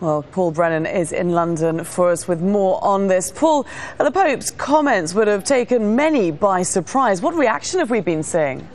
Well, Paul Brennan is in London for us with more on this. Paul, the Pope's comments would have taken many by surprise. What reaction have we been seeing?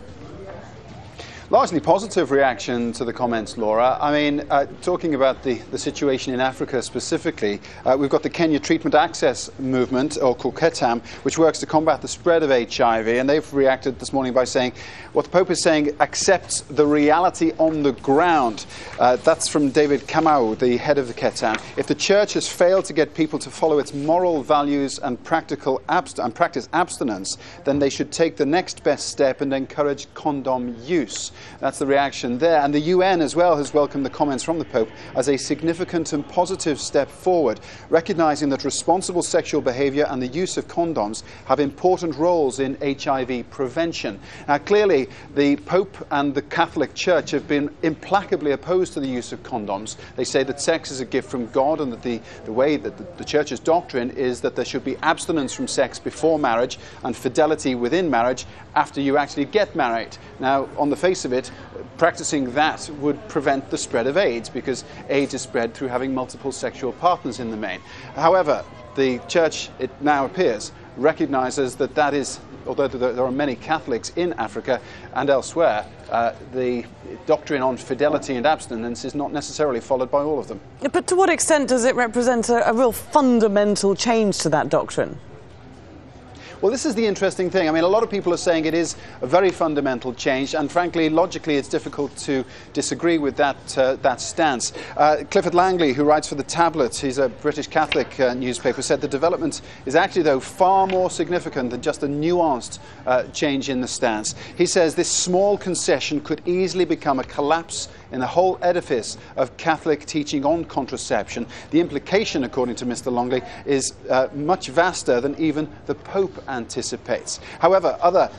Largely positive reaction to the comments, Laura. I mean, talking about the situation in Africa specifically, we've got the Kenya Treatment Access Movement, or called KETAM, which works to combat the spread of HIV, and they've reacted this morning by saying what the Pope is saying accepts the reality on the ground. That's from David Kamau, the head of the KETAM. If the Church has failed to get people to follow its moral values and practice abstinence, then they should take the next best step and encourage condom use. That's the reaction there. And the UN as well has welcomed the comments from the Pope as a significant and positive step forward, recognising that responsible sexual behaviour and the use of condoms have important roles in HIV prevention. Now, clearly, the Pope and the Catholic Church have been implacably opposed to the use of condoms. They say that sex is a gift from God, and that the way that the Church's doctrine is that there should be abstinence from sex before marriage and fidelity within marriage after you actually get married. Now, on the face of it, practicing that would prevent the spread of AIDS, because AIDS is spread through having multiple sexual partners in the main. However, the Church, it now appears, recognises that that is, although there are many Catholics in Africa and elsewhere, the doctrine on fidelity and abstinence is not necessarily followed by all of them. But to what extent does it represent a real fundamental change to that doctrine? Well, this is the interesting thing. I mean, a lot of people are saying it is a very fundamental change, and frankly, logically, it's difficult to disagree with that stance. Clifford Langley, who writes for The Tablet, he's a British Catholic newspaper, said the development is actually, though, far more significant than just a nuanced change in the stance. He says this small concession could easily become a collapse in the whole edifice of Catholic teaching on contraception. The implication, according to Mr. Langley, is much vaster than even the Pope anticipates. However, other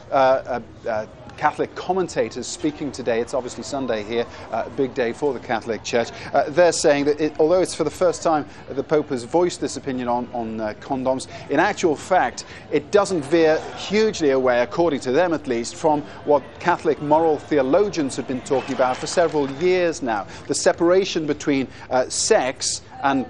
Catholic commentators speaking today, it's obviously Sunday here, a big day for the Catholic Church, they're saying that although it's for the first time the Pope has voiced this opinion on condoms, in actual fact it doesn't veer hugely away, according to them at least, from what Catholic moral theologians have been talking about for several years now. The separation between sex and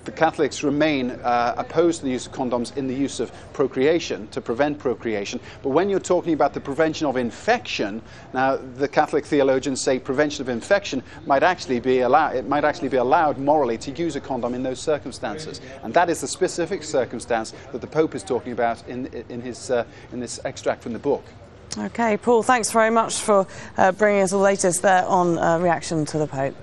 the Catholics remain opposed to the use of condoms in the use of procreation, to prevent procreation. But when you're talking about the prevention of infection, now the Catholic theologians say prevention of infection might actually be allowed morally to use a condom in those circumstances. And that is the specific circumstance that the Pope is talking about in this extract from the book. Okay, Paul, thanks very much for bringing us the latest there on reaction to the Pope.